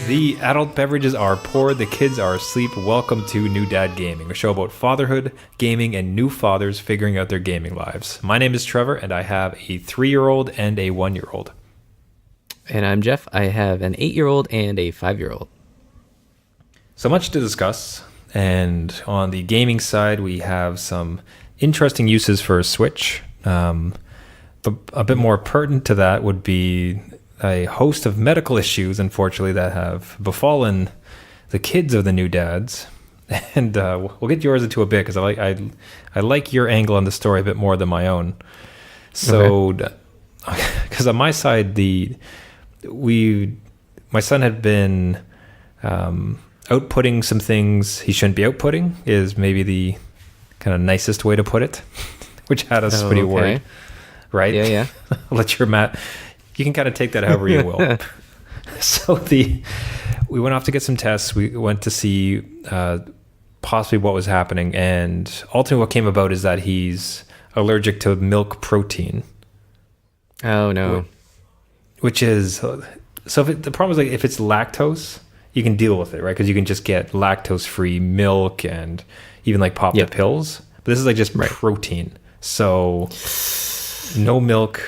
The adult beverages are poured, the kids are asleep. Welcome to New Dad Gaming, a show about fatherhood, gaming, and new fathers figuring out their gaming lives. My name is Trevor, and I have a 3-year-old and a 1-year-old. And I'm Jeff. I have an 8-year-old and a 5-year-old. So much to discuss, and on the gaming side, we have some interesting uses for a Switch. But a bit more pertinent to that would be a host of medical issues, unfortunately, that have befallen the kids of the new dads. And we'll get yours into a bit because I like your angle on the story a bit more than my own. So, because on my side, my son had been outputting some things he shouldn't be outputting is maybe the kind of nicest way to put it, which had us pretty worried, right? Yeah. I'll let your Matt. You can kind of take that however you will. So we went off to get some tests. We went to see possibly what was happening, and ultimately what came about is that he's allergic to milk protein. Oh no! Which is so. The problem is, like, if it's lactose, you can deal with it, right? Because you can just get lactose-free milk and even like pop the pills. But this is like just protein, so no milk,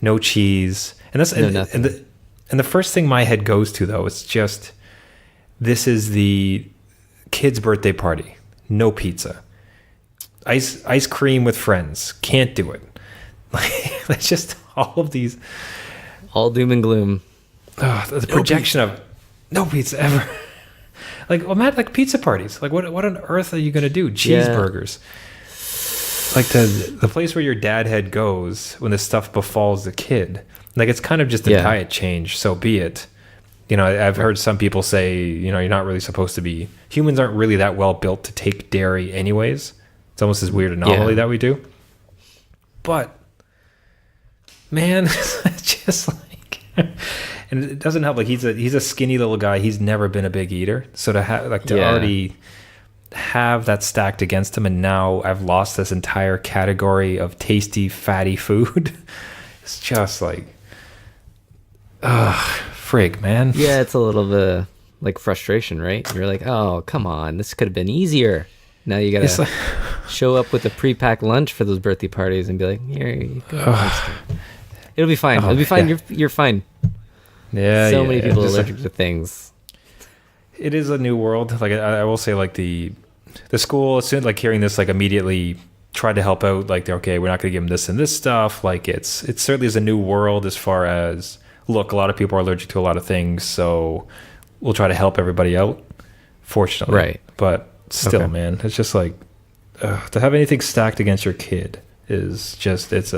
no cheese. And that's and the first thing my head goes to, though, is just, this is the kid's birthday party. No pizza. Ice cream with friends. Can't do it. Like, that's just all of these. All doom and gloom. The projection of no pizza ever. Like, well, Matt, like pizza parties. Like, what on earth are you going to do? Cheeseburgers. Like the place where your dad head goes when this stuff befalls the kid. Like, it's kind of just a diet change, so be it. You know, I've heard some people say, you know, you're not really supposed to be. Humans aren't really that well built to take dairy anyways. It's almost this weird anomaly that we do. But, man, it's just like, and it doesn't help. Like, he's a skinny little guy. He's never been a big eater. So to have already have that stacked against him, and now I've lost this entire category of tasty, fatty food. It's just like, frig, man. Yeah, it's a little bit like frustration, right? You're like, oh, come on, this could have been easier. Now you gotta show up with a pre-packed lunch for those birthday parties and be like, here you go. It'll be fine. It'll be fine. You're fine. Yeah. So many people are allergic to things. It is a new world. Like, I will say, like, the school, as soon, like, hearing this, like, immediately tried to help out. Like, okay, we're not going to give them this and this stuff. Like, it certainly is a new world as far as, look, a lot of people are allergic to a lot of things, so we'll try to help everybody out, fortunately. Right. But still, man, it's just like, to have anything stacked against your kid is just, it's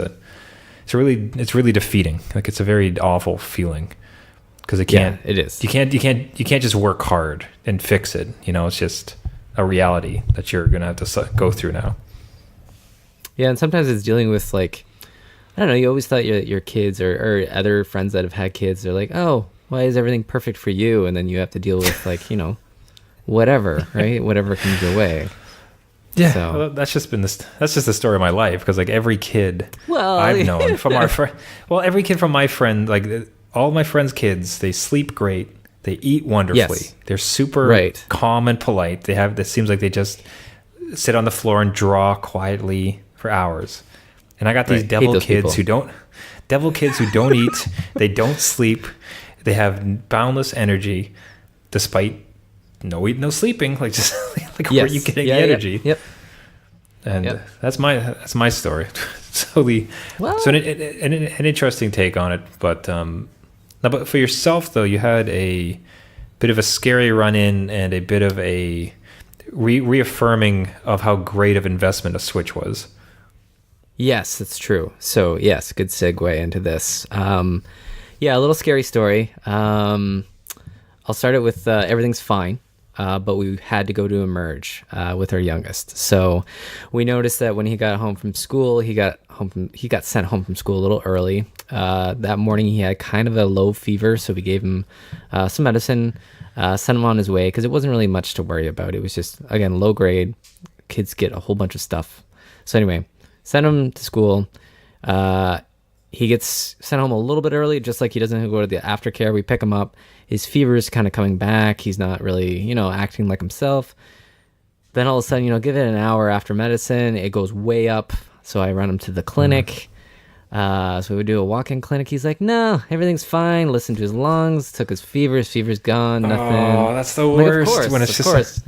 really defeating. Like, it's a very awful feeling. Because it is. You can't just work hard and fix it. You know, it's just a reality that you're gonna have to go through now. Yeah, and sometimes it's dealing with, like, I don't know. You always thought your kids or other friends that have had kids, they're like, oh, why is everything perfect for you? And then you have to deal with, like, you know, whatever, right? Whatever comes your way. Yeah, so. Well, that's just the story of my life. Because, like, every kid I've known from every kid from my friend, like, all my friends' kids, they sleep great. They eat wonderfully. Yes. They're super calm and polite. It seems like they just sit on the floor and draw quietly for hours. And I got these devil kids who don't eat. They don't sleep. They have boundless energy, despite no eating, no sleeping. Like, just like, where are you getting the energy? Yep. And that's my story. So an interesting take on it, but but for yourself, though, you had a bit of a scary run-in and a bit of a reaffirming of how great of investment a Switch was. Yes, that's true. So, yes, good segue into this. A little scary story. I'll start it with everything's fine, but we had to go to Emerge with our youngest. So we noticed that when he got home from school, he got sent home from school a little early. That morning he had kind of a low fever, so we gave him some medicine, sent him on his way because it wasn't really much to worry about. It was just, again, low grade. Kids get a whole bunch of stuff. So anyway, sent him to school. he gets sent home a little bit early, just like he doesn't go to the aftercare. We pick him up. His fever is kind of coming back. He's not really, acting like himself. Then all of a sudden, give it an hour after medicine, it goes way up. So I run him to the clinic. So we would do a walk-in clinic. He's like, no, everything's fine. Listen to his lungs. Took his fever. His fever's gone. Nothing. Oh, that's the worst. Of course,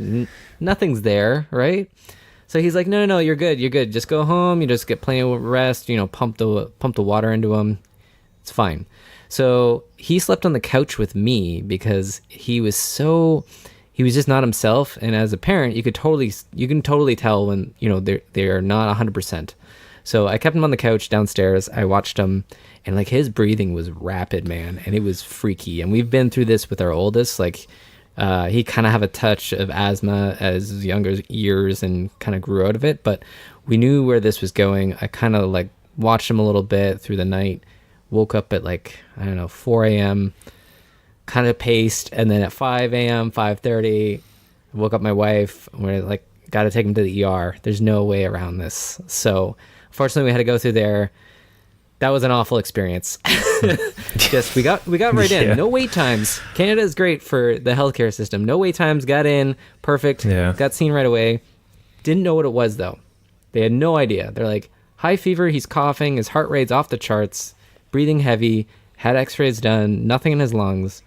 nothing's there, right? So he's like, no, you're good. You're good. Just go home. You just get plenty of rest. Pump the water into him. It's fine. So he slept on the couch with me because he was just not himself. And as a parent, you can totally tell when, they are not 100%. So I kept him on the couch downstairs. I watched him, and like his breathing was rapid, man. And it was freaky. And we've been through this with our oldest, like, he kind of have a touch of asthma as his younger years and kind of grew out of it, but we knew where this was going. I kind of like watched him a little bit through the night, woke up at like, 4 a.m., kind of paced. And then at 5 a.m., 5:30, woke up my wife. We're like, got to take him to the ER. There's no way around this. So fortunately we had to go through there. That was an awful experience. Just we got right in. No wait times. Canada is great for the healthcare system. No wait times. Got in. Perfect. Yeah. Got seen right away. Didn't know what it was though. They had no idea. They're like, high fever. He's coughing. His heart rate's off the charts. Breathing heavy. Had X-rays done. Nothing in his lungs.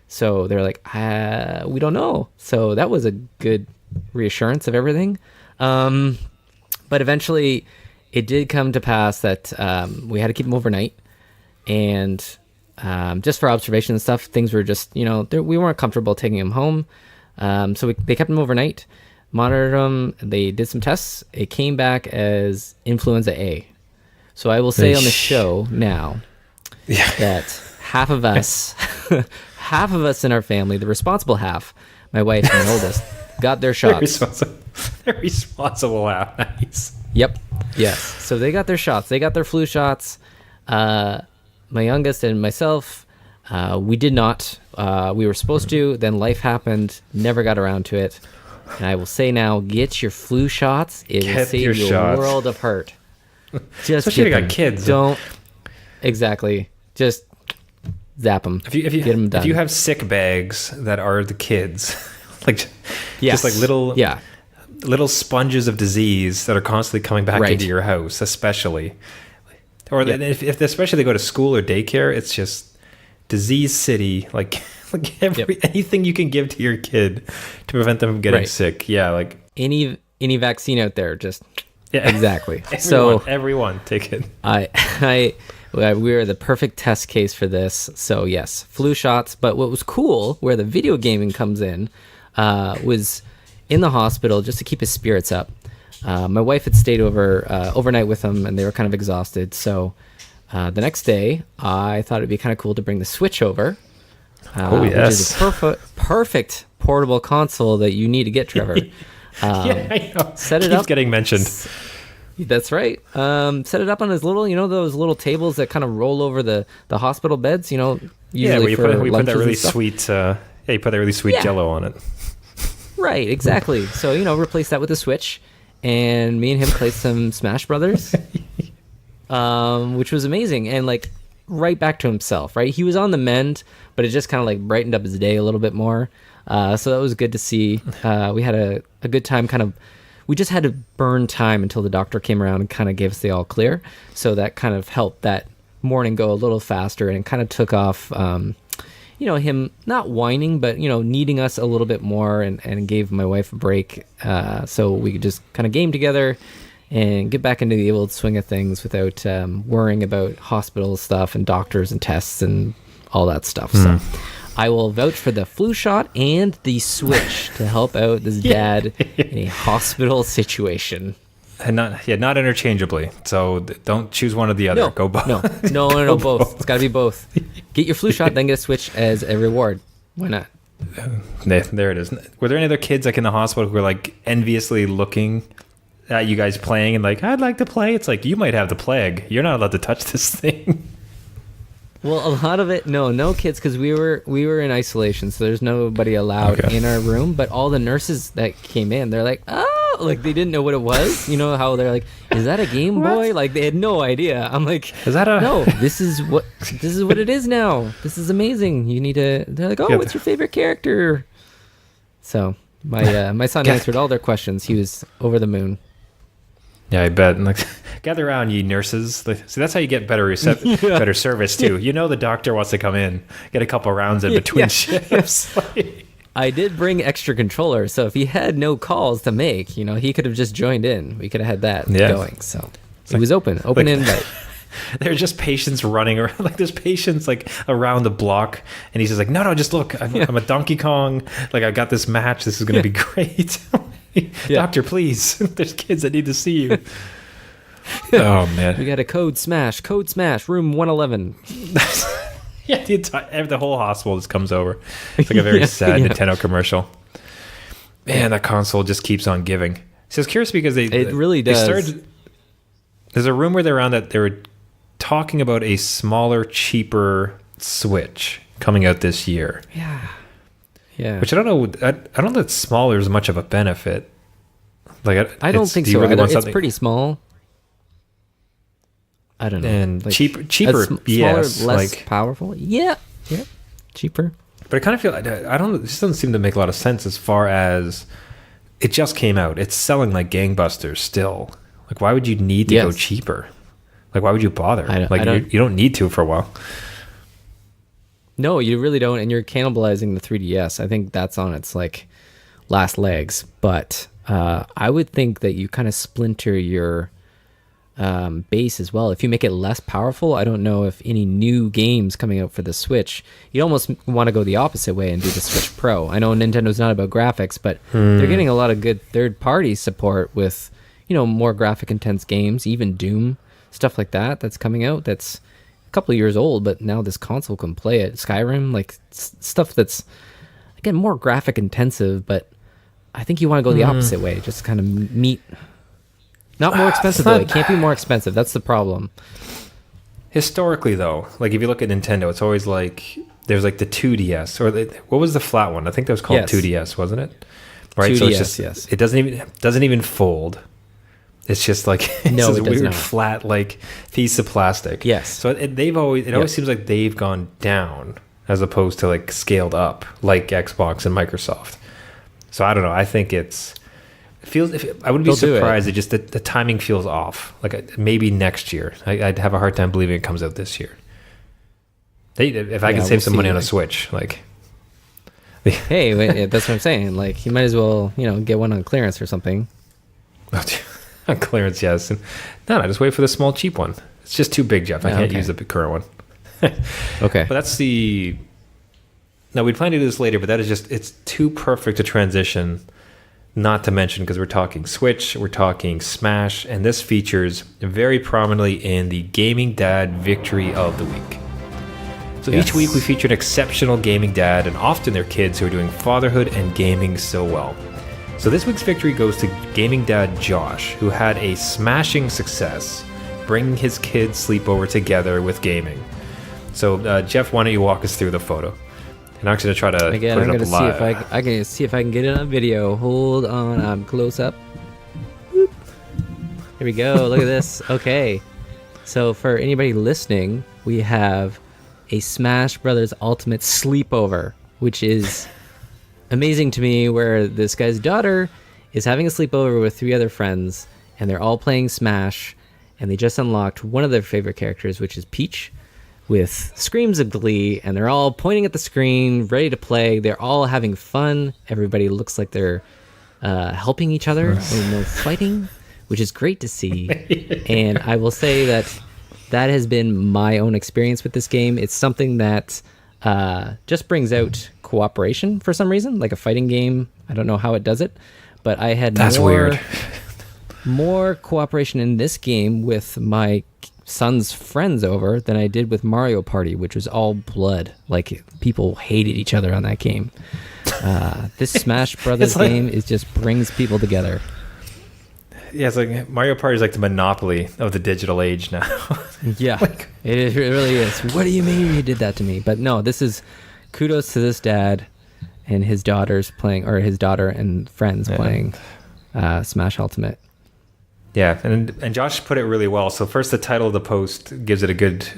So they're like, we don't know. So that was a good reassurance of everything. But eventually, it did come to pass that we had to keep him overnight, and just for observation and stuff, things were just, we weren't comfortable taking him home. So they kept him overnight, monitored him. They did some tests. It came back as influenza A. So I will say on the show now that half of us in our family, the responsible half, my wife and my oldest, got their shots. They're responsible half. Nice. Yep. Yes. So they got their shots. They got their flu shots. My youngest and myself, we did not. We were supposed to. Then life happened. Never got around to it. And I will say now, get your flu shots. It will save you a world of hurt. Just especially if you got kids. Don't. Exactly. Just zap them. Get them done. If you have sick bags that are the kids, just like little sponges of disease that are constantly coming back into your house, especially. Or if especially they go to school or daycare, it's just disease city. Anything you can give to your kid to prevent them from getting sick. Yeah, like any vaccine out there, just exactly. Everyone take it. We are the perfect test case for this. So yes, flu shots. But what was cool, where the video gaming comes in, was in the hospital just to keep his spirits up. My wife had stayed overnight with him, and they were kind of exhausted. So the next day, I thought it'd be kind of cool to bring the Switch over. Which is a perfect portable console that you need to get, Trevor. I know. Set it up. Keeps getting mentioned. That's right. Set it up on his little, those little tables that kind of roll over the hospital beds. Usually we put that really sweet. You put that really sweet Jello on it. Right, exactly. So, replace that with a Switch, and me and him played some Smash Brothers, which was amazing, and right back to himself, right? He was on the mend, but it just kind of brightened up his day a little bit more. So that was good to see. We had a good time we just had to burn time until the doctor came around and kind of gave us the all clear. So that kind of helped that morning go a little faster, and kind of took off, him not whining, but, needing us a little bit more, and gave my wife a break. So we could just kind of game together and get back into the old swing of things without worrying about hospital stuff and doctors and tests and all that stuff. So I will vouch for the flu shot and the Switch to help out this dad in a hospital situation. And not interchangeably. So don't choose one or the other. Go both. No, both. It's got to be both. Get your flu shot, then get a Switch as a reward. Why not? There it is. Were there any other kids in the hospital who were enviously looking at you guys playing and I'd like to play? It's you might have the plague. You're not allowed to touch this thing. Well, a lot of it, no kids, because we were in isolation, so there's nobody allowed in our room. But all the nurses that came in, they're like, oh, Like they didn't know what it was. You know how they're like, is that a Game Boy? Like they had no idea. I'm like, Is that a no, this is what it is now. This is amazing. You need to. They're like, oh, what's your favorite character? So my son answered all their questions. He was over the moon. Yeah, I bet. And like, gather around, ye nurses. Like, see, that's how you get better better service too. You know, the doctor wants to come in, get a couple rounds in between shifts. I did bring extra controllers, so if he had no calls to make, he could have just joined in. We could have had that going. So it was open invite. There's just patients running around. Like there's patients like around the block, and he's just like, no, just look. I'm a Donkey Kong. Like I got this match. This is gonna be great. Doctor, please. There's kids that need to see you. Oh man, we got a code smash, room 111. Yeah, the whole hospital just comes over. It's like a very sad Nintendo commercial. Man, that console just keeps on giving. So I was curious because it really does. There's a rumor around that they were talking about a smaller, cheaper Switch coming out this year. Yeah. Which I don't know. I don't know that smaller is much of a benefit. Like I don't think so. Really it's pretty small. I don't know. And like, cheaper, yes. Smaller, less powerful. Yeah. Cheaper. But I kind of feel this doesn't seem to make a lot of sense as far as it just came out. It's selling like gangbusters still. Like, why would you need to go cheaper? Like, why would you bother? You don't need to for a while. No, you really don't, and you're cannibalizing the 3DS. I think that's on its like last legs. But I would think that you kind of splinter your base as well. If you make it less powerful, I don't know if any new games coming out for the Switch, you almost want to go the opposite way and do the Switch Pro. I know Nintendo's not about graphics, but they're getting a lot of good third-party support with, more graphic intense games, even Doom, stuff like that that's coming out. That's a couple of years old, but now this console can play it. Skyrim, like stuff that's, again, more graphic intensive, but I think you want to go the opposite way, just kind of meet... Not more expensive, though. It can't be more expensive. That's the problem. Historically, though, like if you look at Nintendo, it's always like there's like the 2DS or what was the flat one? I think that was called 2DS, wasn't it? Right. 2DS, so it's just, it doesn't even fold. It's just like no, it's a weird flat like piece of plastic. Yes. So it always seems like they've gone down as opposed to like scaled up like Xbox and Microsoft. So I don't know. I think I wouldn't be surprised. It just the timing feels off. Like maybe next year. I'd have a hard time believing it comes out this year. If I can save some money on a Switch, like. Hey, that's what I'm saying. Like you might as well, get one on clearance or something. On clearance, yes. No, just wait for the small cheap one. It's just too big, Jeff. I can't use the current one. Okay. But that's the. No, we'd plan to do this later, but it's too perfect a transition. Not to mention, because we're talking Switch, we're talking Smash, and this features very prominently in the Gaming Dad Victory of the Week. So each week we feature an exceptional gaming dad, and often their kids who are doing fatherhood and gaming so well. So this week's victory goes to gaming dad Josh, who had a smashing success bringing his kids' sleepover together with gaming. So Jeff, why don't you walk us through the photo? And I'm actually gonna try to put it up live. I'm gonna see if I can get it on video. Hold on, I'm close up. Boop. Here we go. Look at this. Okay, so for anybody listening, we have a Smash Brothers Ultimate Sleepover, which is amazing to me. Where this guy's daughter is having a sleepover with 3 other friends, and they're all playing Smash, and they just unlocked one of their favorite characters, which is Peach, with screams of glee, and they're all pointing at the screen, ready to play. They're all having fun. Everybody looks like they're helping each other and no fighting, which is great to see. And I will say that has been my own experience with this game. It's something that just brings out cooperation for some reason, like a fighting game. I don't know how it does it, but I had more cooperation in this game with my son's friends over than I did with Mario Party, which was all blood. Like people hated each other on that game. This Smash Brothers game just brings people together. Yeah, it's like Mario Party is like the monopoly of the digital age now. Yeah, it really is. What do you mean you did that to me? But no, this is kudos to this dad and his daughters playing, or his daughter and friends playing Smash Ultimate. Yeah, and Josh put it really well. So first, the title of the post gives it a good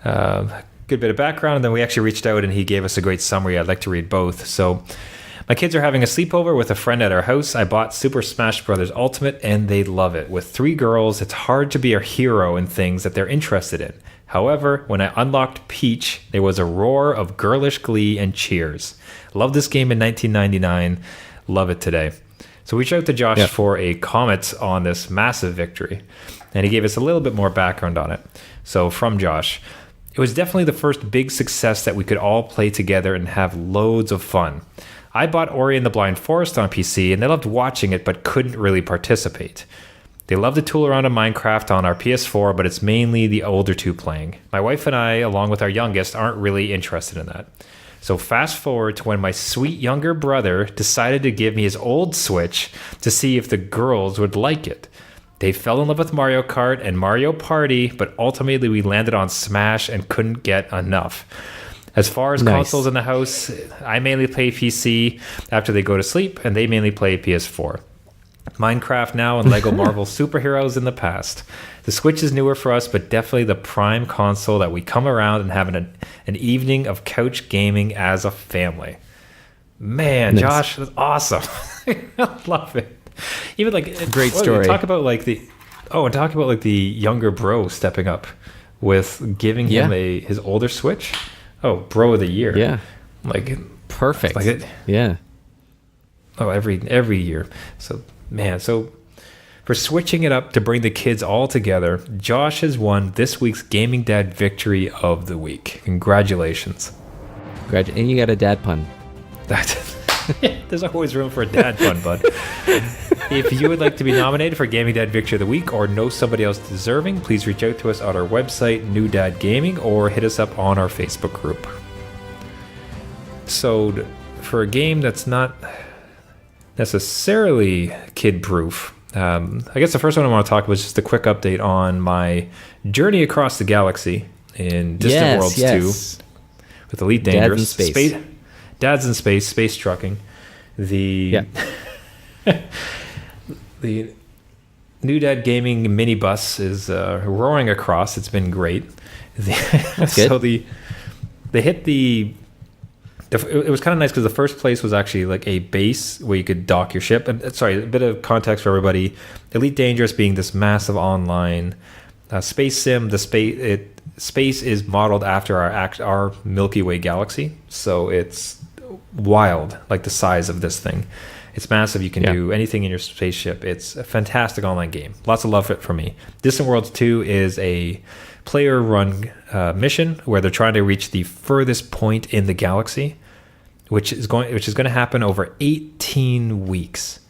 bit of background, and then we actually reached out and he gave us a great summary. I'd like to read both. So, my kids are having a sleepover with a friend at our house. I bought Super Smash Bros. Ultimate, and they love it. With 3 girls, it's hard to be a hero in things that they're interested in. However, when I unlocked Peach, there was a roar of girlish glee and cheers. Loved this game in 1999. Love it today. So we reached out to Josh for a comment on this massive victory, and he gave us a little bit more background on it. So from Josh, it was definitely the first big success that we could all play together and have loads of fun. I bought Ori and the Blind Forest on PC, and they loved watching it but couldn't really participate. They love to tool around in Minecraft on our PS4, but it's mainly the older 2 playing. My wife and I, along with our youngest, aren't really interested in that. So fast forward to when my sweet younger brother decided to give me his old Switch to see if the girls would like it. They fell in love with Mario Kart and Mario Party, but ultimately we landed on Smash and couldn't get enough. As far as consoles in the house, I mainly play PC after they go to sleep, and they mainly play PS4. Minecraft now and Lego Marvel Superheroes in the past. The Switch is newer for us, but definitely the prime console that we come around and have an evening of couch gaming as a family. Man, Josh, that's awesome. I love it. Even like great story. Talk about like the younger bro stepping up with giving him his older Switch. Oh, bro of the year. Yeah. Like perfect. Like it. Yeah. Oh, every year. So for switching it up to bring the kids all together, Josh has won this week's Gaming Dad Victory of the Week. Congratulations. And you got a dad pun. There's always room for a dad pun, bud. If you would like to be nominated for Gaming Dad Victory of the Week or know somebody else deserving, please reach out to us on our website, New Dad Gaming, or hit us up on our Facebook group. So, for a game that's not necessarily kid-prooth, I guess the first one I want to talk about is just a quick update on my journey across the galaxy in Distant Worlds 2 with Elite Dangerous. Dads in Space, space trucking. The New Dad Gaming minibus is roaring across. It's been great. So they hit the. It was kind of nice because the first place was actually like a base where you could dock your ship. And sorry, a bit of context for everybody. Elite Dangerous being this massive online space sim. Space is modeled after our Milky Way galaxy, so it's wild, like the size of this thing. It's massive. You can do anything in your spaceship. It's a fantastic online game. Lots of love for it from me. Distant Worlds 2 is a player-run mission where they're trying to reach the furthest point in the galaxy, which is going to happen over 18 weeks.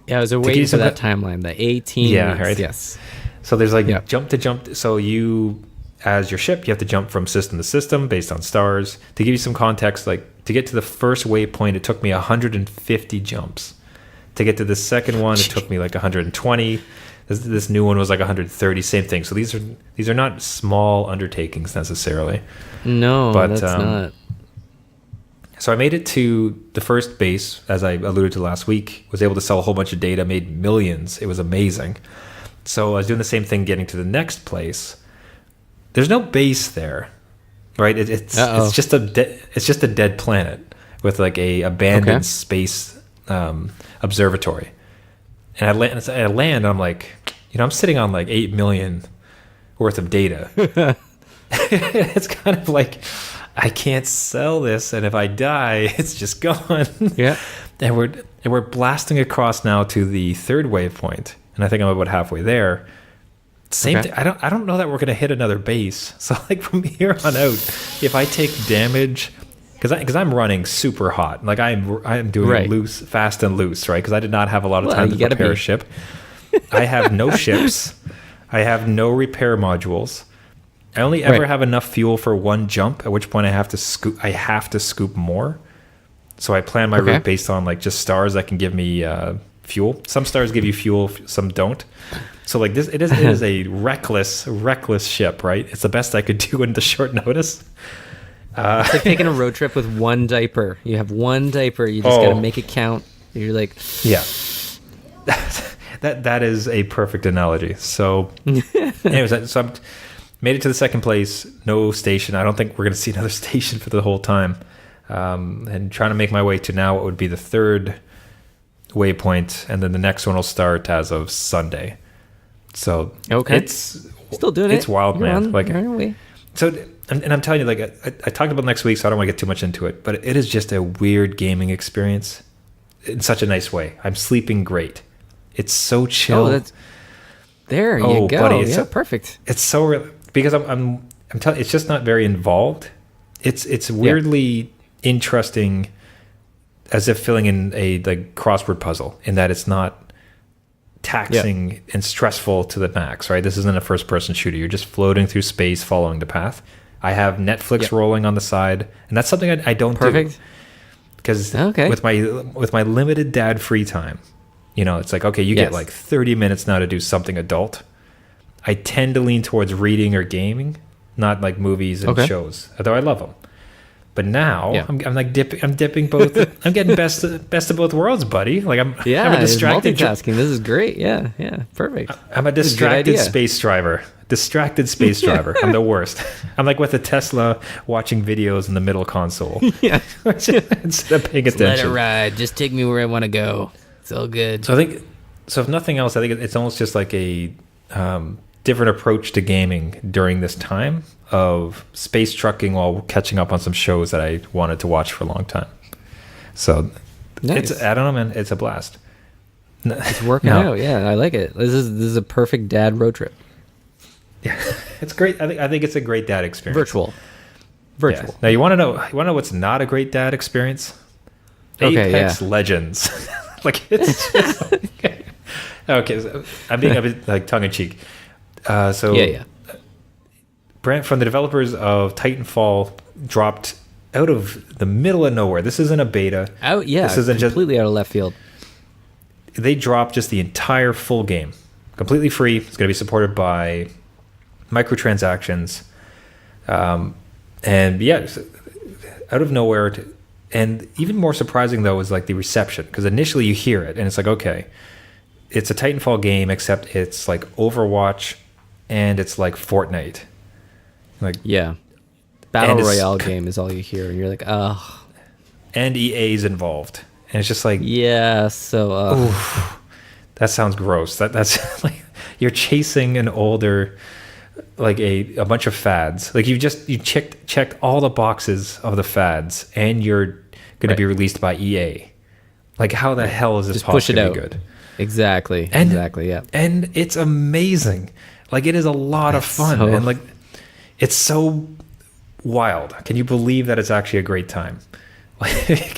Yeah, I was waiting for that timeline. The 18 weeks. Right? Yes. So there's like jump to jump. So you, as your ship, you have to jump from system to system based on stars. To give you some context, like to get to the first waypoint, it took me 150 jumps. To get to the second one, it took me like 120. This new one was like 130. Same thing. So these are not small undertakings necessarily. No, but that's not. So I made it to the first base, as I alluded to last week. Was able to sell a whole bunch of data, made millions. It was amazing. So I was doing the same thing, getting to the next place. There's no base there, right? It's just a dead planet with like a abandoned space observatory. And I land, and I'm like, I'm sitting on like 8 million worth of data. It's kind of like, I can't sell this, and if I die, it's just gone. Yeah. And we're blasting across now to the third waypoint, and I think I'm about halfway there. Same thing. I don't know that we're gonna hit another base. So like from here on out, if I take damage, because I'm running super hot, like I'm doing loose, fast and loose, right? Because I did not have a lot of time to prepare a ship. I have no ships. I have no repair modules. I only ever have enough fuel for one jump, at which point I have to scoop more. So I plan my route based on like just stars that can give me fuel. Some stars give you fuel, some don't. So like this, it is a reckless ship, right? It's the best I could do in the short notice. It's like taking a road trip with one diaper. You have one diaper. You just got to make it count. You're like, that is a perfect analogy. So, anyways, so I made it to the second place. No station. I don't think we're going to see another station for the whole time. And trying to make my way to now what would be the third waypoint, and then the next one will start as of Sunday. So it's still doing it's wild, man. So, and I'm telling you, like I talked about next week, so I don't want to get too much into it. But it is just a weird gaming experience in such a nice way. I'm sleeping great. It's so chill. There you go. Buddy, yeah, perfect. It's so real because I'm telling. It's just not very involved. It's weirdly interesting, as if filling in a like crossword puzzle, in that it's not taxing and stressful to the max, right? This isn't a first-person shooter. You're just floating through space, following the path. I have Netflix rolling on the side, and that's something I don't do. Because with my limited dad free time, it's like, okay, you get like 30 minutes now to do something adult. I tend to lean towards reading or gaming, not like movies and shows, although I love them. But now I'm like dipping both. I'm getting best of both worlds, buddy. Like I'm a distracted multitasking. This is great. Yeah, perfect. I'm a distracted space driver. I'm the worst. I'm like with a Tesla watching videos in the middle console. Yeah, instead of paying attention. Let it ride. Just take me where I want to go. It's all good. So if nothing else, I think it's almost just like a different approach to gaming during this time of space trucking while catching up on some shows that I wanted to watch for a long time. So nice. I don't know, man. It's a blast. It's working out. Yeah, I like it. This is a perfect dad road trip. Yeah, it's great. I think it's a great dad experience. Virtual. Yeah. Now you want to know what's not a great dad experience? Apex Legends. Like it's just okay. So I'm being a bit like tongue in cheek. Brand from the developers of Titanfall dropped out of the middle of nowhere. This isn't a beta. This isn't completely out of left field. They dropped just the entire full game, completely free. It's going to be supported by microtransactions, and out of nowhere. And even more surprising though is like the reception, because initially you hear it and it's like, okay, it's a Titanfall game, except it's like Overwatch and it's like Fortnite. Like battle royale game is all you hear, and you're like, oh. And EA's involved, and it's just like, so that sounds gross. That's like you're chasing an older, like a bunch of fads. Like you checked all the boxes of the fads, and you're going to be released by EA. Like how the hell is this possibly to be good? Exactly. Yeah. And it's amazing. Like it is a lot of fun, and like it's so wild. Can you believe that it's actually a great time? Like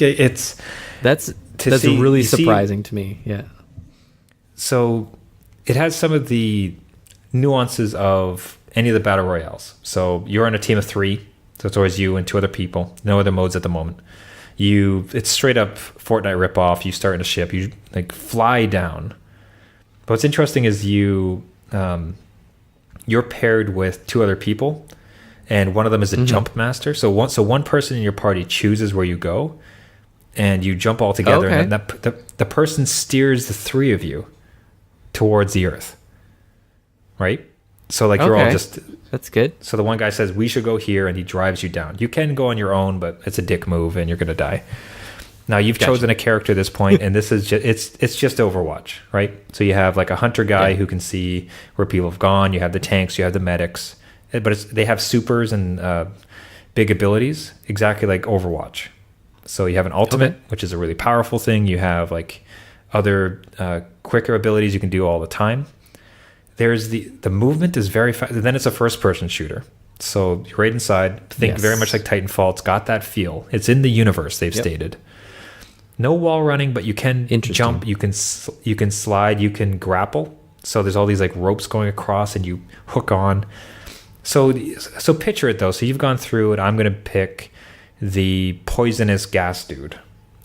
that's really surprising to me. Yeah. So it has some of the nuances of any of the battle royales. So you're on a team of 3, so it's always you and 2 other people. No other modes at the moment. It's straight up Fortnite ripoff. You start in a ship, you like fly down. But what's interesting is you're paired with 2 other people, and one of them is a jump master. So one person in your party chooses where you go, and you jump all together, and then the person steers the 3 of you towards the Earth. Right? So like you're all just... That's good. So the one guy says, we should go here, and he drives you down. You can go on your own, but it's a dick move, and you're going to die. Now, you've chosen a character at this point, and this is just, it's just Overwatch, right? So you have like a hunter guy who can see where people have gone. You have the tanks, you have the medics. But they have supers and big abilities, exactly like Overwatch. So you have an ultimate, which is a really powerful thing. You have like other quicker abilities you can do all the time. There's the movement is very fast. Then it's a first-person shooter. So you're right inside. Think very much like Titanfall. It's got that feel. It's in the universe, they've stated. No wall running, but you can jump. You can slide. You can grapple. So there's all these like ropes going across, and you hook on. So picture it though. So you've gone through it. I'm going to pick the poisonous gas dude,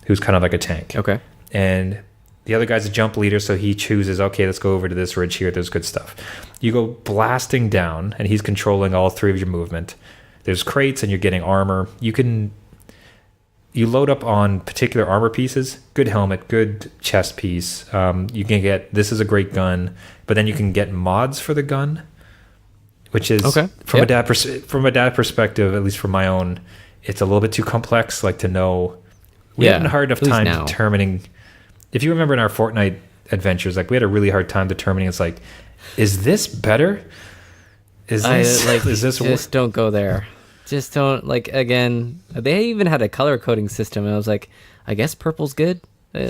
who's kind of like a tank. Okay. And the other guy's a jump leader, so he chooses, okay, let's go over to this ridge here. There's good stuff. You go blasting down, and he's controlling all 3 of your movement. There's crates, and you're getting armor. You can... you load up on particular armor pieces, good helmet, good chest piece. You can get, this is a great gun, but then you can get mods for the gun, which is from a dad perspective, at least from my own, it's a little bit too complex. Like to know, we had a hard enough time determining. If you remember in our Fortnite adventures, like we had a really hard time determining. It's like, is this better? Is this just don't go there. Just don't, like, again, they even had a color coding system, and I was like, I guess purple's good. And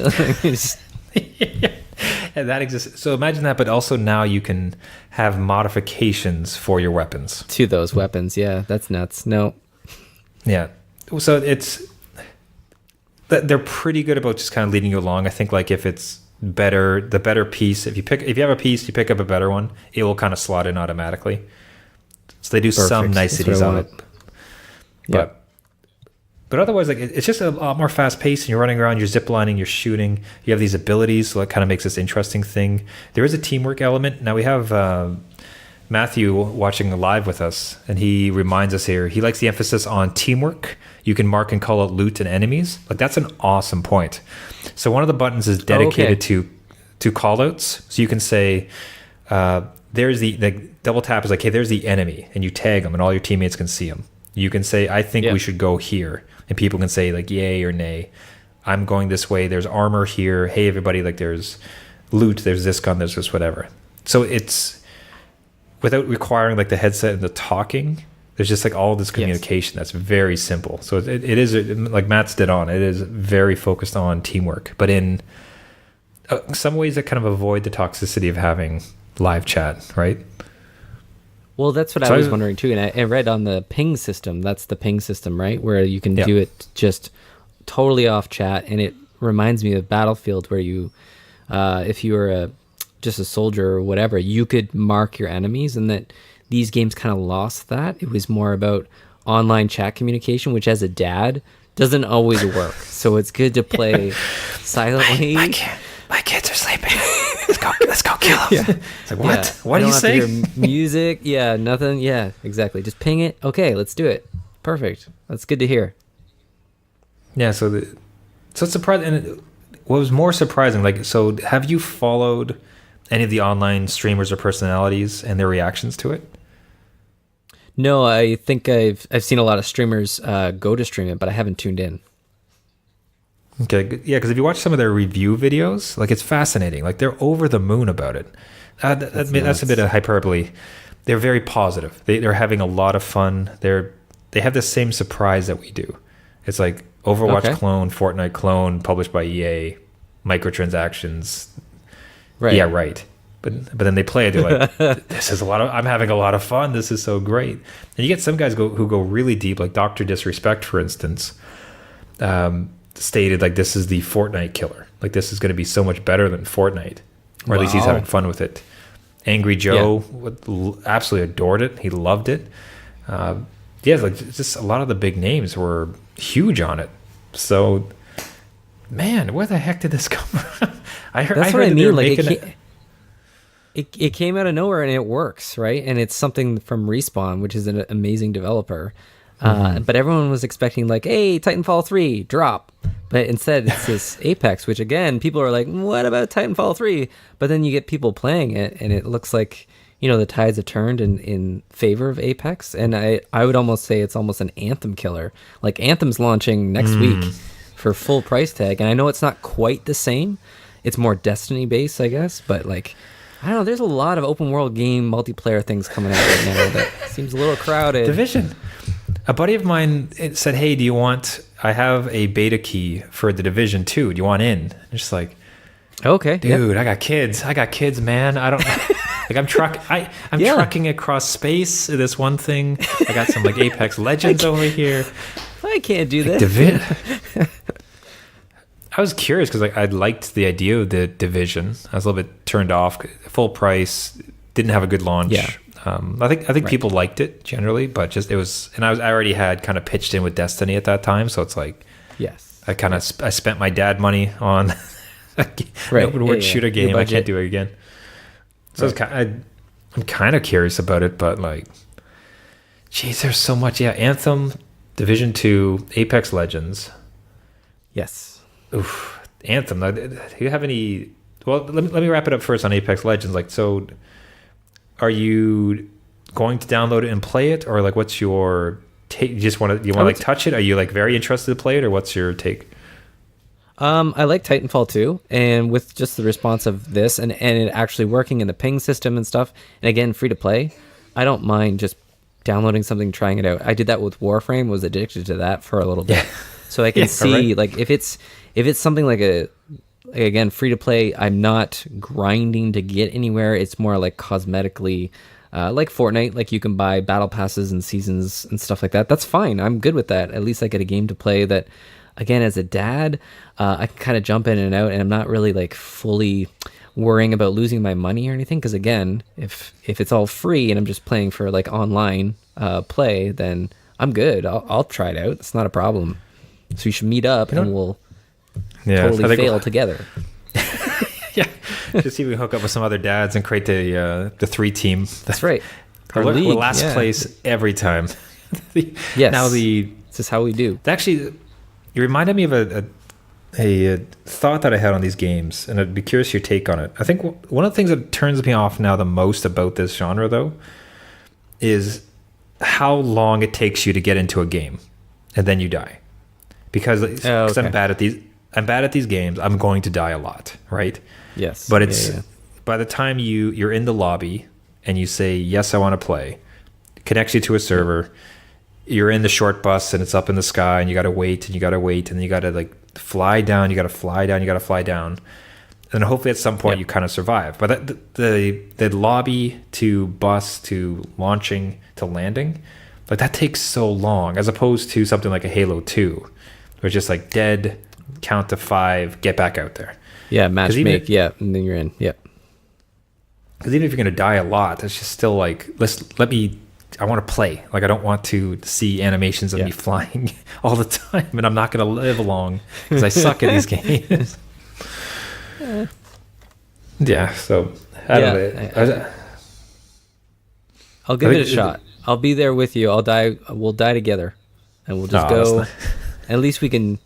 that exists. So imagine that, but also now you can have modifications for your weapons. To those weapons, yeah, that's nuts. No. Yeah. So they're pretty good about just kind of leading you along. I think, like, if it's better, the better piece, if you have a piece, you pick up a better one, it will kind of slot in automatically. So they do some niceties on it. But otherwise, like, it's just a lot more fast paced, and you're running around, you're ziplining, you're shooting, you have these abilities, so that kind of makes this interesting thing. There is a teamwork element. Now we have Matthew watching live with us, and he reminds us here, he likes the emphasis on teamwork. You can mark and call out loot and enemies. Like, that's an awesome point. So one of the buttons is dedicated to call outs. So you can say, there's the double tap is like, hey, there's the enemy, and you tag them, and all your teammates can see them. You can say, I think we should go here. And people can say, like, yay or nay. I'm going this way. There's armor here. Hey, everybody, like, there's loot. There's this gun. There's this whatever. So it's, without requiring, like, the headset and the talking, there's just, like, all this communication that's very simple. So it is, like Matt's did on, it is very focused on teamwork. But in some ways that kind of avoid the toxicity of having live chat, right? Well, that's what I was wondering too, and I read on the ping system. That's the ping system, right? Where you can do it just totally off chat, and it reminds me of Battlefield, where you, if you were just a soldier or whatever, you could mark your enemies, and that these games kind of lost that. It was more about online chat communication, which as a dad doesn't always work. So it's good to play silently. My kids are sleeping. Let's go kill them. Yeah. It's like, what? Yeah. What do you say? Hear music. Yeah, nothing. Yeah, exactly. Just ping it. Okay, let's do it. Perfect. That's good to hear. Yeah, so it's surprising. And what was more surprising, like, so have you followed any of the online streamers or personalities and their reactions to it? No, I think I've seen a lot of streamers go to stream it, but I haven't tuned in. Okay, yeah, because if you watch some of their review videos, like, it's fascinating. Like, they're over the moon about it. That's a bit of hyperbole. They're very positive. They're having a lot of fun. They have the same surprise that we do. It's like Overwatch clone, Fortnite clone, published by EA, microtransactions. Right. Yeah, right. But then they play it. They're like, this is I'm having a lot of fun. This is so great. And you get some guys who go really deep, like Dr. Disrespect, for instance. Stated, like, this is the Fortnite killer. Like, this is going to be so much better than Fortnite, or at least he's having fun with it. Angry Joe absolutely adored it. He loved it. Like, just a lot of the big names were huge on it. So, man, where the heck did this come from? That's what I mean. Like, it came out of nowhere, and it works, right? And it's something from Respawn, which is an amazing developer. But everyone was expecting, like, hey, Titanfall 3, drop. But instead, it's this Apex, which, again, people are like, what about Titanfall 3? But then you get people playing it, and it looks like, the tides have turned in favor of Apex. And I would almost say it's almost an Anthem killer. Like, Anthem's launching next week for full price tag. And I know it's not quite the same. It's more Destiny-based, I guess. But, like, I don't know, there's a lot of open world game multiplayer things coming out right now that seems a little crowded. Division. A buddy of mine said, hey, I have a beta key for the Division 2. Do you want in? I'm just like, okay, dude, I got kids, man. I don't like, I'm trucking across space. This one thing. I got some, like, Apex Legends over here. I can't do this. I was curious because, like, I liked the idea of the Division. I was a little bit turned off. Full price, didn't have a good launch. Yeah. I think people liked it generally, but just it was, and I already had kind of pitched in with Destiny at that time, so it's like, yes, I kind of I spent my dad money on an open world shooter game. I can't do it again. So I'm kind of curious about it, but, like, geez, there's so much. Yeah, Anthem, Division 2, Apex Legends. Yes. Oof, Anthem. Do you have any? Well, let me wrap it up first on Apex Legends. Like, so, are you going to download it and play it, or like, what's your take? You just want to like touch it? Are you like very interested to play it, or what's your take? I like Titanfall 2, and with just the response of this and it actually working in the ping system and stuff, and again, free to play, I don't mind just downloading something, trying it out. I did that with Warframe, was addicted to that for a little bit. So I can see, like, if it's something like again, free to play, I'm not grinding to get anywhere. It's more like cosmetically, like Fortnite, like you can buy battle passes and seasons and stuff like that. That's fine. I'm good with that. At least I get a game to play that, again, as a dad, I can kind of jump in and out, and I'm not really like fully worrying about losing my money or anything. Because again, if it's all free and I'm just playing for like online play, then I'm good. I'll try it out. It's not a problem. So you should meet up and we'll totally fail together. Yeah, just see if we hook up with some other dads and create the 3-team. That's right. We're last place every time. Yes. Now this is how we do. Actually, you reminded me of a thought that I had on these games, and I'd be curious your take on it. I think one of the things that turns me off now the most about this genre, though, is how long it takes you to get into a game, and then you die. Because I'm bad at these games. I'm going to die a lot, right? Yes. But it's by the time you're in the lobby and you say yes, I want to play, it connects you to a server. You're in the short bus and it's up in the sky, and you got to wait and you got to wait, and you got to like fly down. You got to fly down. You got to fly down, and hopefully at some point you kind of survive. But the lobby to bus to launching to landing, like that takes so long, as opposed to something like a Halo 2, where it's just like dead, count to 5, get back out there. Yeah, match make, and then you're in. Yeah. Because even if you're going to die a lot, it's just still like, I want to play. Like, I don't want to see animations of me flying all the time, and I'm not going to live long because I suck at these games. Yeah, so I don't know. I'll give it a shot. I'll be there with you. I'll die. We'll die together, and we'll just go. At least we can,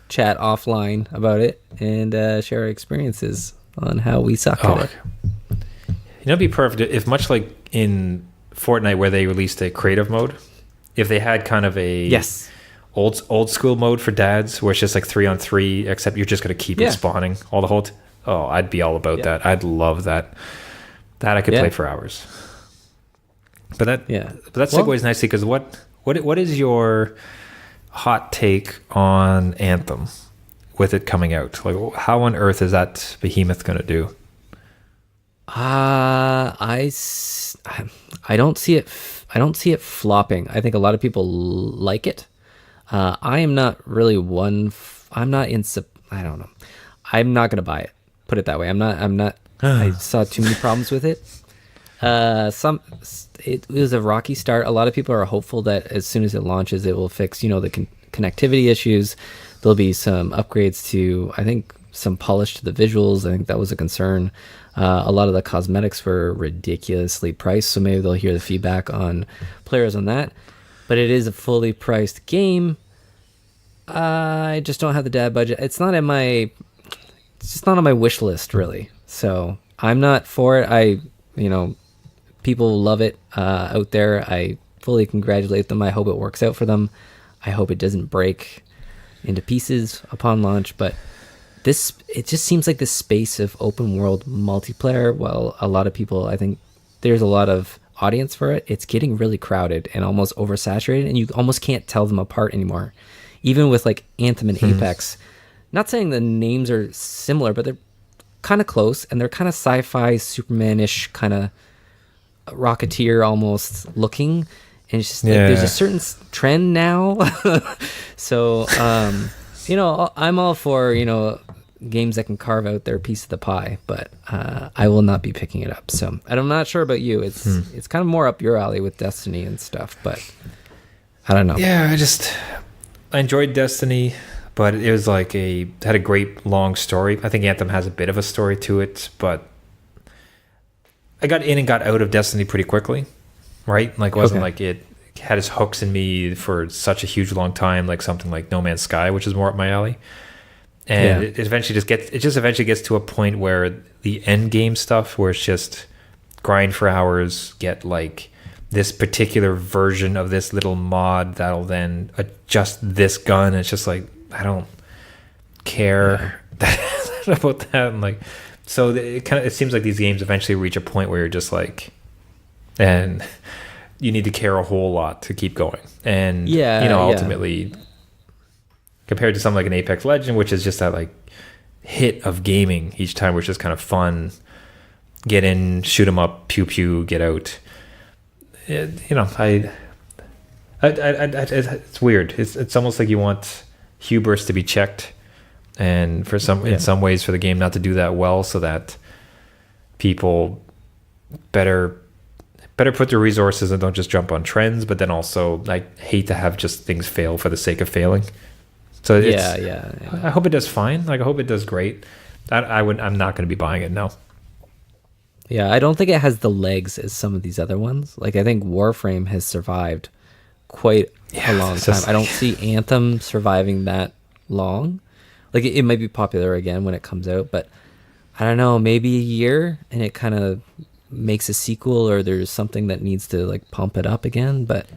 chat offline about it and share our experiences on how we suck at it. It'd be perfect if, much like in Fortnite where they released a creative mode, if they had kind of a old school mode for dads where it's just like 3-on-3, except you're just going to keep it spawning all the whole I'd be all about that. I'd love that I could play for hours. But that segues nicely, because what is your hot take on Anthem with it coming out? Like, how on earth is that behemoth going to do? I don't see it. I don't see it flopping. I think a lot of people like it. I am not really one. I'm not in. I don't know. I'm not gonna buy it. Put it that way. I'm not. I saw too many problems with it. It was a rocky start. A lot of people are hopeful that as soon as it launches, it will fix, the connectivity issues. There'll be some upgrades to, I think, some polish to the visuals. I think that was a concern. A lot of the cosmetics were ridiculously priced, so maybe they'll hear the feedback on players on that. But it is a fully priced game. I just don't have the dad budget. It's just not on my wish list, really. So I'm not for it. People love it out there. I fully congratulate them. I hope it works out for them. I hope it doesn't break into pieces upon launch. But it just seems like this space of open world multiplayer, well, a lot of people, I think there's a lot of audience for it. It's getting really crowded and almost oversaturated, and you almost can't tell them apart anymore. Even with like Anthem and Apex, not saying the names are similar, but they're kind of close, and they're kind of sci-fi, Superman-ish, kind of Rocketeer almost looking, and it's just like, there's a certain trend now. So I'm all for games that can carve out their piece of the pie, but I will not be picking it up. So I'm not sure about you. It's kind of more up your alley with Destiny and stuff, but I don't know. Yeah, I enjoyed Destiny, but it was like had a great long story. I think Anthem has a bit of a story to it, but I got in and got out of Destiny pretty quickly, right? Like, it wasn't like it had its hooks in me for such a huge long time, like something like No Man's Sky, which is more up my alley. And Yeah. it eventually just eventually gets to a point where the end game stuff, where it's just grind for hours, get like this particular version of this little mod that'll then adjust this gun. It's just like, I don't care about that. And like, so it seems like these games eventually reach a point where you're just like, and you need to care a whole lot to keep going. And Yeah. ultimately, compared to something like an Apex Legend, which is just that like hit of gaming each time, which is kind of fun. Get in, shoot 'em up, pew pew, get out. It's weird. It's almost like you want hubris to be checked, and in some ways for the game not to do that well, so that people better put their resources and don't just jump on trends. But then also, I hate to have just things fail for the sake of failing. So I hope it does fine. Like, I hope it does great. I'm not going to be buying it. No. Yeah, I don't think it has the legs as some of these other ones. Like, I think Warframe has survived quite a long time. I don't see Anthem surviving that long. Like, it might be popular again when it comes out, but I don't know, maybe a year and it kind of makes a sequel, or there's something that needs to like pump it up again. But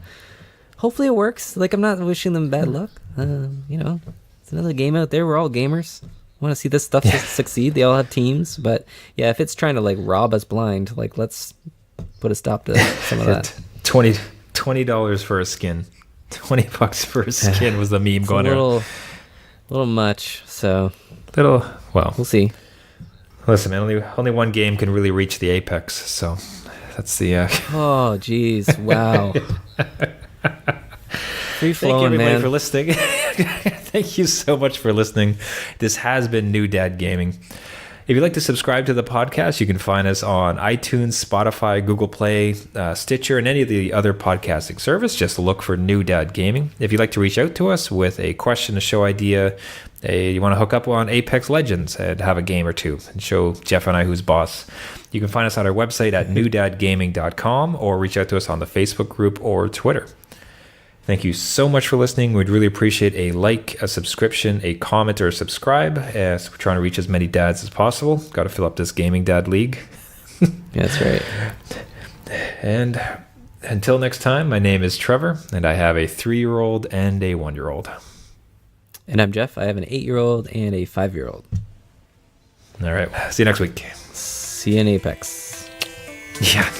hopefully it works. Like, I'm not wishing them bad luck. It's another game out there. We're all gamers. Want to see this stuff succeed. They all have teams, but yeah, if it's trying to like rob us blind, like, let's put a stop to some of that. $20 for a skin. $20 for a skin was the meme going around. Little much. So well, we'll see. Listen, man, only one game can really reach the apex. So that's the. Oh, geez! Wow. Free Thank you, flowing, everybody, man. for listening. Thank you so much for listening. This has been New Dad Gaming. If you'd like to subscribe to the podcast, you can find us on iTunes, Spotify, Google Play, Stitcher, and any of the other podcasting service. Just look for New Dad Gaming. If you'd like to reach out to us with a question, a show idea, you want to hook up on Apex Legends and have a game or two and show Jeff and I who's boss, you can find us on our website at newdadgaming.com, or reach out to us on the Facebook group or Twitter. Thank you so much for listening. We'd really appreciate a like, a subscription, a comment, or a subscribe, as we're trying to reach as many dads as possible. Got to fill up this Gaming Dad League. That's right. And until next time, my name is Trevor, and I have a 3-year-old and a 1-year-old. And I'm Jeff. I have an 8-year-old and a 5-year-old. All right. See you next week. See you in Apex. Yeah.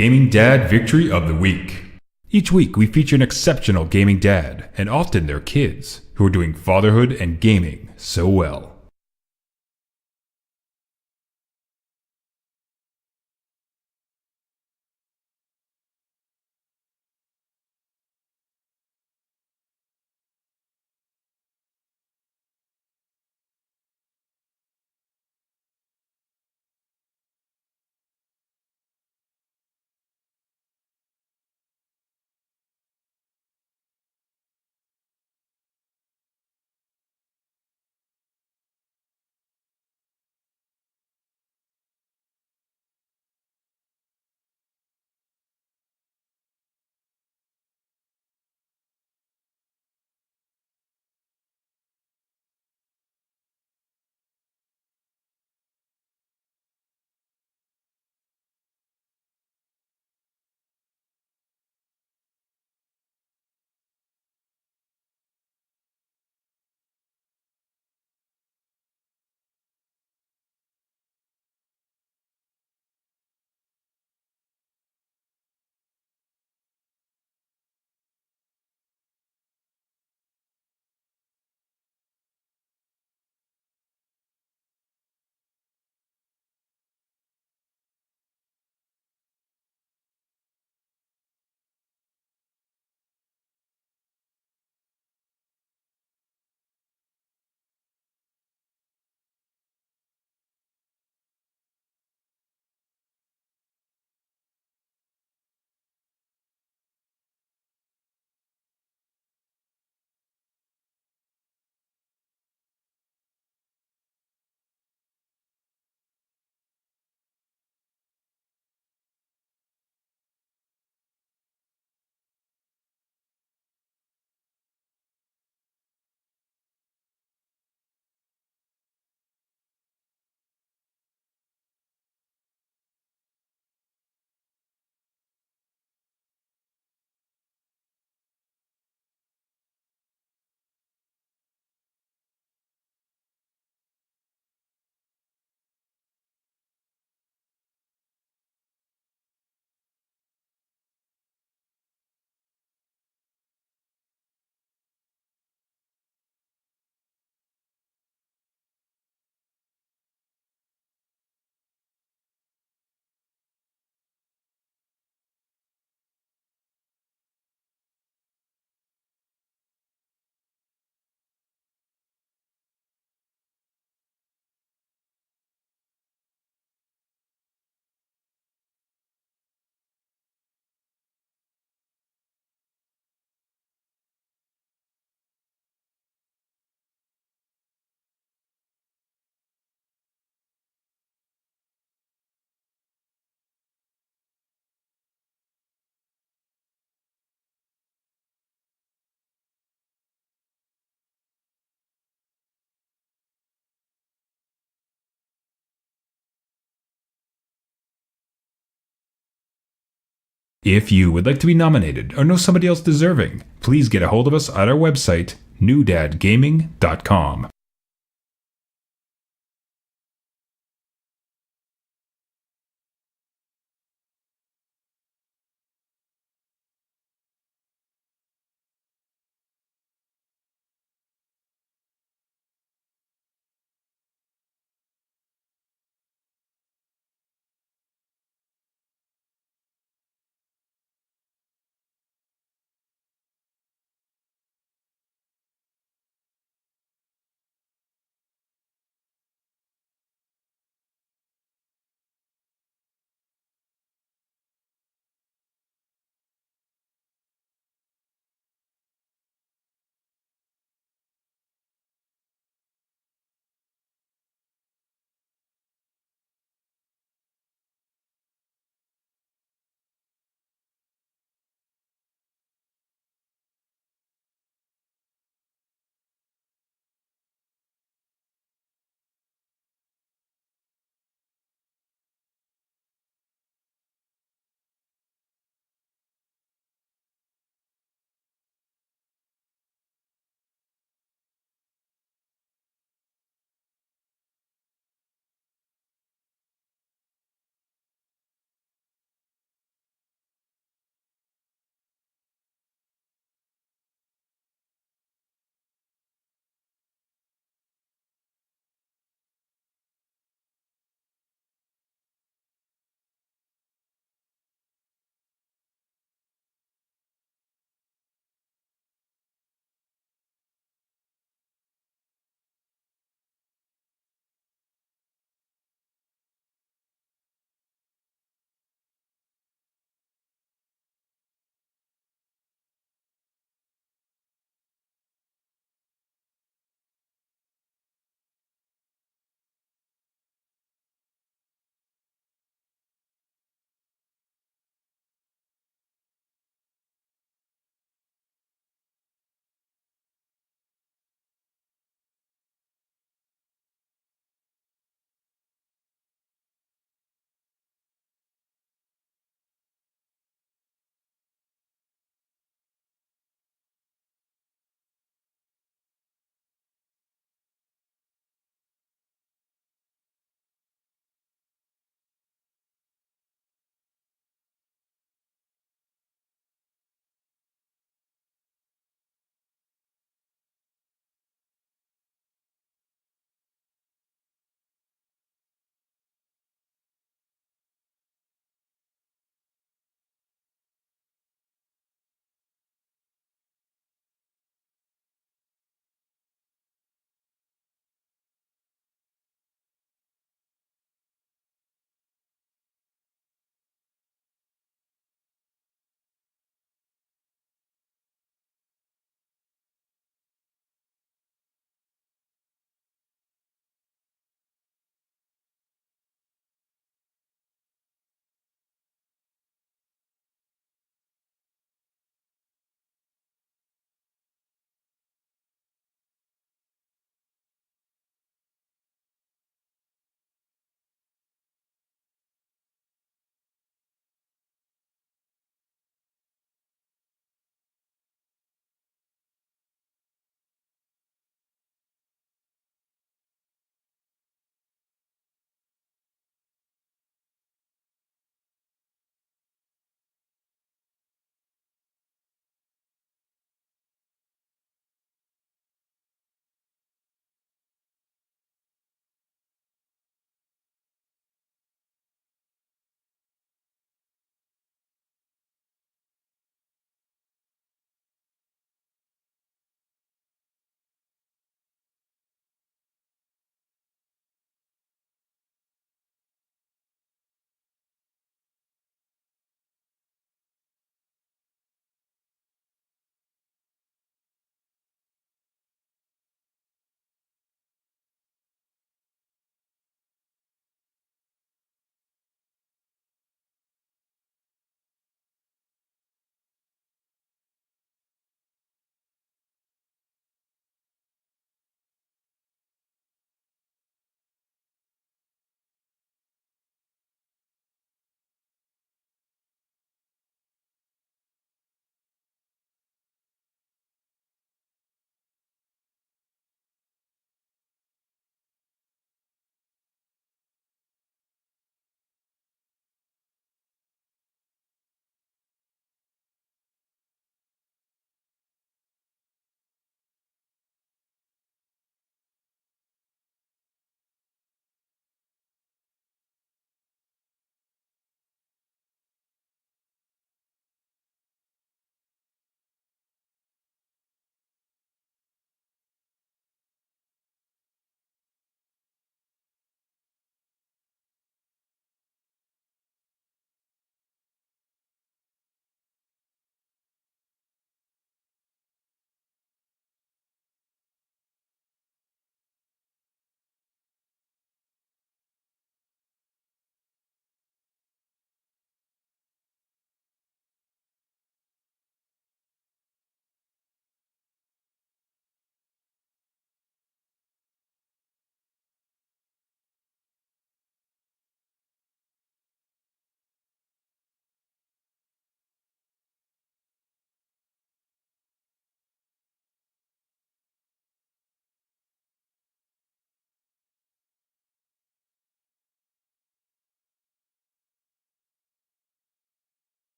Gaming Dad Victory of the Week. Each week we feature an exceptional gaming dad, and often their kids, who are doing fatherhood and gaming so well. If you would like to be nominated or know somebody else deserving, please get a hold of us at our website, newdadgaming.com.